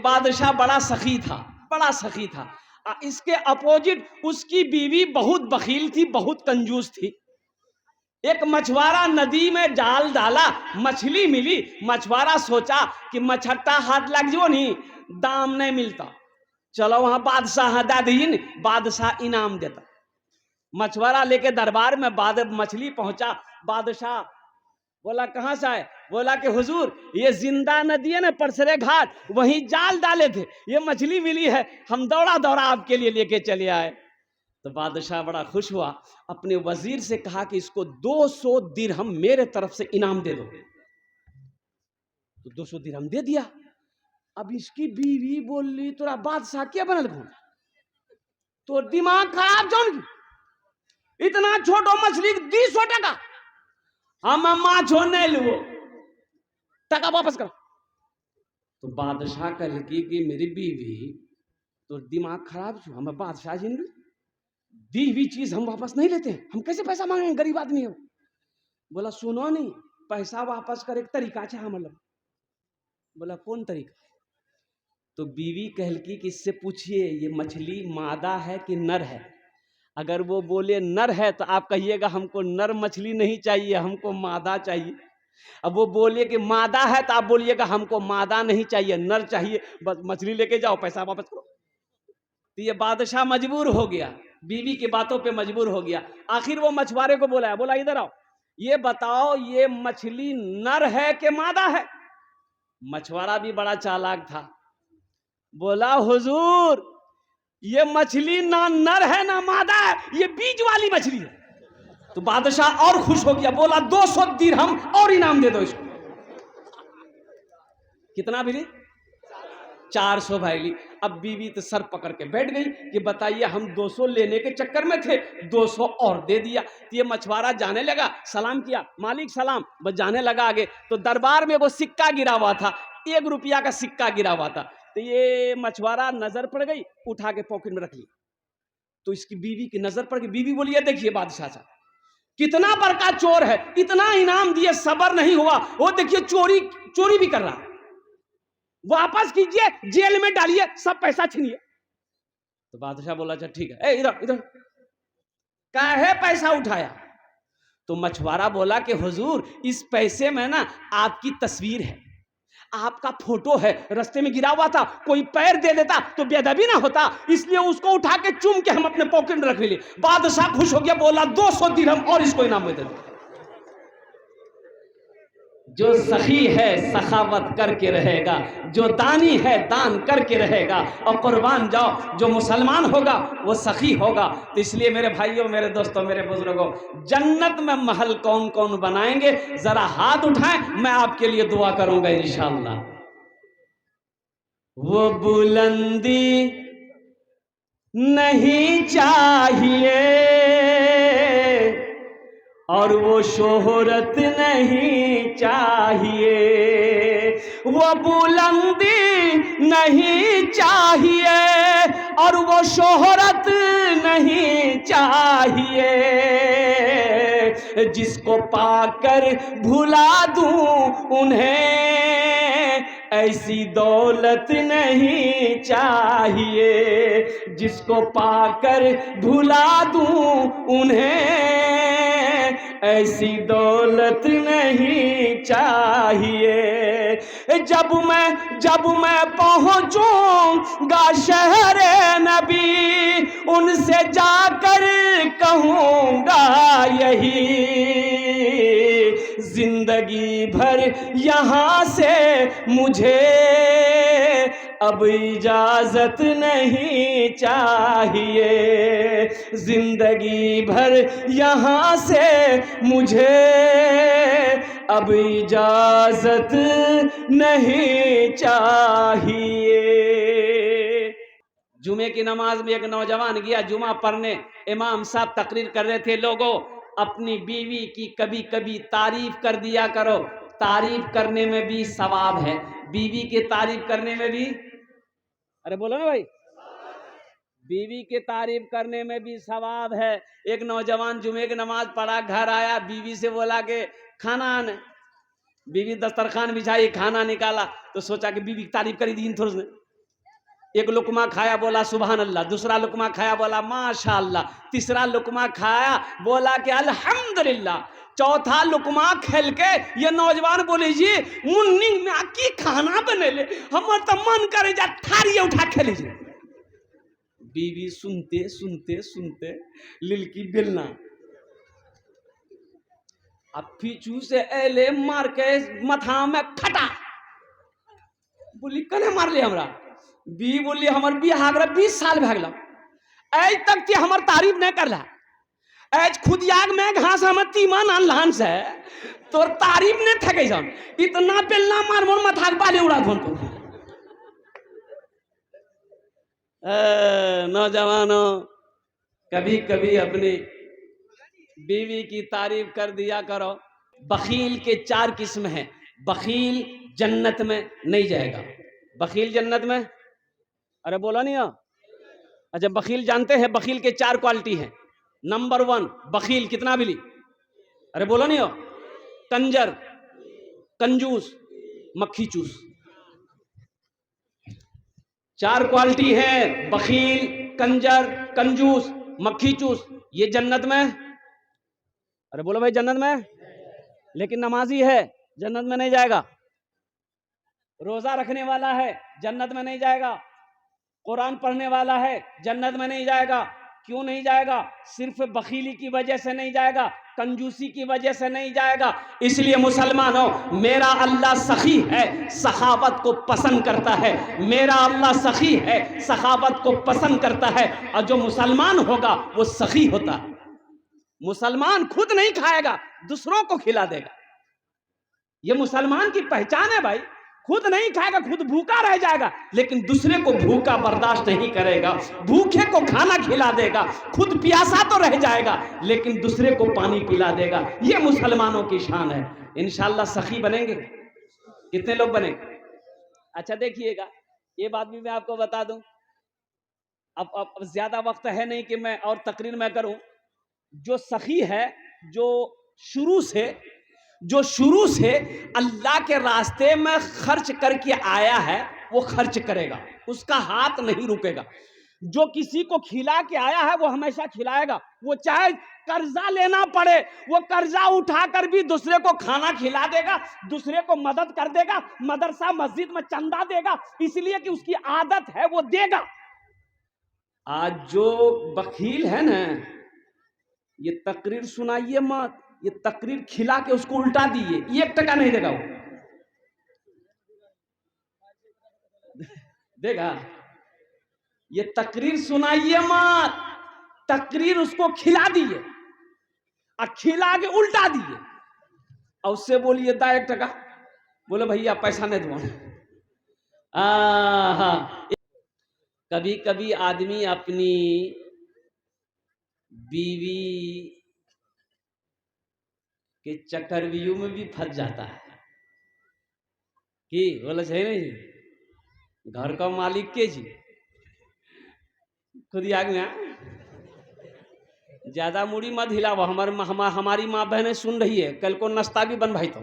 बादशाह बड़ा सखी था, बड़ा सखी था। इसके अपोजिट उसकी बीवी बहुत बखील थी, बहुत कंजूस थी। एक मछुआरा नदी में जाल डाला, मछली मिली। मछुआरा सोचा कि मछट्टा हाथ लग जो नहीं, दाम नहीं मिलता, चलो वहां बादशाह दे दीन, बादशाह इनाम देता। मछुआरा लेके दरबार में मछली पहुंचा। बादशाह बोला कहां से आए? बोला कि हुजूर ये जिंदा नदी है ना, परसरे घाट, वहीं जाल डाले थे, ये मछली मिली है, हम दौड़ा दौड़ा आपके लिए लेके चले आए। तो बादशाह बड़ा खुश हुआ, अपने वजीर से कहा कि इसको 200 दिरहम मेरे तरफ से इनाम दे दो। तो 200 दिरहम दे दिया। अब इसकी बीवी बोल रही तोरा बादशाह क्या बनल कौन, तो दिमाग खराब जौन, इतना छोटो मछली 200 टका, हम माछो नहीं लो, टका वापस कर। तो बादशाह कह कि मेरी बीवी तो दिमाग खराब छो, हम बादशाह जी दी हुई चीज हम वापस नहीं लेते, हम कैसे पैसा मांगेंगे, गरीब आदमी हो। बोला सुनो नहीं, पैसा वापस कर एक तरीका है मतलब। बोला कौन तरीका? तो बीवी कहलकी कि इससे पूछिए ये मछली मादा है कि नर है। अगर वो बोले नर है तो आप कहिएगा हमको नर मछली नहीं चाहिए, हमको मादा चाहिए। अब वो बोले कि मादा है तो आप बोलिएगा हमको मादा नहीं चाहिए, नर चाहिए, बस मछली लेके जाओ, पैसा वापस करो। तो ये बादशाह मजबूर हो गया, बीवी की बातों पे मजबूर हो गया। आखिर वो मछुआरे को बोला, बोला इधर आओ, ये बताओ ये मछली नर है कि मादा है? मछुआरा भी बड़ा चालाक था, बोला हुजूर ये मछली ना नर है ना मादा है, ये बीज वाली मछली है। तो बादशाह और खुश हो गया, बोला 200 दिरहम और इनाम दे दो इसको। कितना मिली? 400 भाईली। अब बीवी तो सर पकड़ के बैठ गई कि बताइए हम 200 लेने के चक्कर में थे, 200 और दे दिया। तो ये मछुआरा जाने लगा, सलाम किया, मालिक सलाम, बस जाने लगा आगे। तो दरबार में वो सिक्का गिरा हुआ था, 1 रुपया का सिक्का गिरा हुआ था। तो ये मछुआरा नजर पड़ गई, उठा के पॉकेट में रख लिया। तो इसकी बीवी की नजर पड़ गई, बीवी बोली ये देखिए बादशाह साहब कितना बड़का चोर है, इतना इनाम दिए सबर नहीं हुआ, वो देखिए चोरी भी कर रहा है, वापस कीजिए, जेल में डालिए, सब पैसा छीनिए। तो बादशाह बोला अच्छा ठीक है, इधर इधर काहे पैसा उठाया? तो मछुआरा बोला कि हुजूर इस पैसे में ना आपकी तस्वीर है, आपका फोटो है, रास्ते में गिरा हुआ था, कोई पैर दे देता तो बेअदबी ना होता, इसलिए उसको उठा के चूम के हम अपने पॉकेट में रख लिए। बादशाह खुश हो गया, बोला 200 दिरहम और इसको इनाम दे दो। जो सखी है सखावत करके रहेगा, जो दानी है दान करके रहेगा, और कुर्बान जाओ जो मुसलमान होगा वो सखी होगा। तो इसलिए मेरे भाइयों, मेरे दोस्तों, मेरे बुजुर्गों, जन्नत में महल कौन कौन बनाएंगे, जरा हाथ उठाएं, मैं आपके लिए दुआ करूंगा इंशाअल्लाह। वो बुलंदी नहीं चाहिए और वो शोहरत नहीं चाहिए, वो बुलंदी नहीं चाहिए और वो शोहरत नहीं चाहिए, जिसको पाकर भुला दूं उन्हें ऐसी दौलत नहीं चाहिए, जिसको पाकर भुला दूं उन्हें ऐसी दौलत नहीं चाहिए। जब मैं पहुंचूंगा शहरे नबी, उनसे जाकर कहूंगा यही, जिंदगी भर यहाँ से मुझे अब इजाजत नहीं चाहिए, जिंदगी भर यहाँ से मुझे अब इजाजत नहीं चाहिए। जुमे की नमाज में एक नौजवान गया जुमा पढ़ने, इमाम साहब तकरीर कर रहे थे, लोगों अपनी बीवी की कभी कभी तारीफ कर दिया करो, तारीफ करने में भी सवाब है, बीवी के तारीफ करने में भी, अरे बोलो ना भाई, बीवी के तारीफ करने में भी सवाब है। एक नौजवान जुमे की नमाज पढ़ा, घर आया, बीवी से बोला कि खाना आने, बीवी दस्तरखान बिछाई, खाना निकाला, तो सोचा कि बीवी की तारीफ करी दी थोड़ी, एक लुकमा खाया बोला सुभान अल्लाह, दूसरा लुकमा खाया बोला माशा अल्लाह, तीसरा लुकमा खाया बोला कि अल्हम्दुलिल्लाह, चौथा लुकमा खेल के ये नौजवान बोले जी मुन्नी में की खाना बनेले, हमर तो मन करे जा थारी उठा खेली जी। बीवी सुनते सुनते सुनते लिलकी बेलना, अब पीछू से एले मार के मथा में खटा, बोली कने मार ले हमरा। बी बोली हमर बिहार 20 साल भए गेल, आज तक ते हमर तारीफ नहीं करला, आज खुदियाग में घास हम तीमन अनलान से तोर तारीफ नहीं थके जान, इतना बेलना मार मोर मथा के बाले उड़ा धोन। तो नौजवानों, कभी कभी अपनी बीवी की तारीफ कर दिया करो। बखील के 4 किस्म हैं। बखील जन्नत में नहीं जाएगा। बखील जन्नत में, अरे बोला नहीं हो? अच्छा, बखील जानते हैं? बखील के 4 क्वालिटी हैं। नंबर 1 बखील, कितना बिली? अरे बोला नहीं हो? कंजर, कंजूस, मक्खी चूस। 4 क्वालिटी है, बखील, कंजर, कंजूस, मक्खी चूस। ये जन्नत में, अरे बोलो भाई जन्नत में, लेकिन नमाजी है जन्नत में नहीं जाएगा। रोजा रखने वाला है जन्नत में नहीं जाएगा। कुरान पढ़ने वाला है जन्नत में नहीं जाएगा। क्यों नहीं जाएगा? सिर्फ बखीली की वजह से नहीं जाएगा, कंजूसी की वजह से नहीं जाएगा। इसलिए मुसलमानों, मेरा अल्लाह सखी है, सखावत को पसंद करता है। मेरा अल्लाह सखी है, सखावत को पसंद करता है। और जो मुसलमान होगा वो सखी होता है। मुसलमान खुद नहीं खाएगा, दूसरों को खिला देगा। ये मुसलमान की पहचान है भाई। खुद नहीं खाएगा, खुद भूखा रह जाएगा, लेकिन दूसरे को भूखा बर्दाश्त नहीं करेगा। भूखे को खाना खिला देगा, खुद प्यासा तो रह जाएगा, लेकिन दूसरे को पानी पिला देगा। ये मुसलमानों की शान है। इंशाअल्लाह सखी बनेंगे। कितने लोग बनेंगे? अच्छा देखिएगा, ये बात भी मैं आपको बता दूं। अब ज्यादा वक्त है नहीं कि मैं और तकरीर में करूं। जो सखी है, जो शुरू से अल्लाह के रास्ते में खर्च करके आया है, वो खर्च करेगा, उसका हाथ नहीं रुकेगा। जो किसी को खिला के आया है वो हमेशा खिलाएगा। वो चाहे कर्जा लेना पड़े, वो कर्जा उठाकर भी दूसरे को खाना खिला देगा, दूसरे को मदद कर देगा, मदरसा मस्जिद में चंदा देगा, इसलिए कि उसकी आदत है, वो देगा। आज जो बखील है ना, ये तकरीर सुनाइए मत, ये तकरीर खिला के उसको उल्टा दिए, 1 टका नहीं देगा वो। देगा? ये तकरीर सुनाइए मत, तकरीर उसको खिला दिए और खिला के उल्टा दिए, और उससे बोलिए दा 1 टका, बोले भैया पैसा नहीं दूंगा। कभी कभी आदमी अपनी बीवी के चक्रव्यूह में भी फंस जाता है कि बोला सही नहीं, घर का मालिक के जी खुद आग में ज्यादा मुड़ी मत हिलाओ। हमारी माँ बहनें सुन रही है, कल को नाश्ता भी बन भाई। तो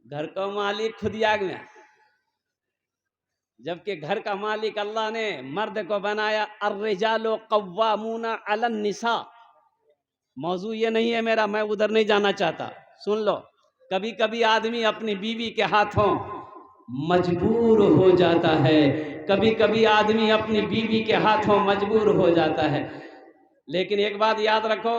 घर का मालिक खुद आग में, जबकि घर का मालिक अल्लाह ने मर्द को बनाया। अर्रिजालु कव्वामूना अलन निसा। मौजू ये नहीं है मेरा, मैं उधर नहीं जाना चाहता, सुन लो। कभी कभी आदमी अपनी बीवी के हाथों मजबूर हो जाता है, कभी कभी आदमी अपनी बीवी के हाथों मजबूर हो जाता है। लेकिन एक बात याद रखो,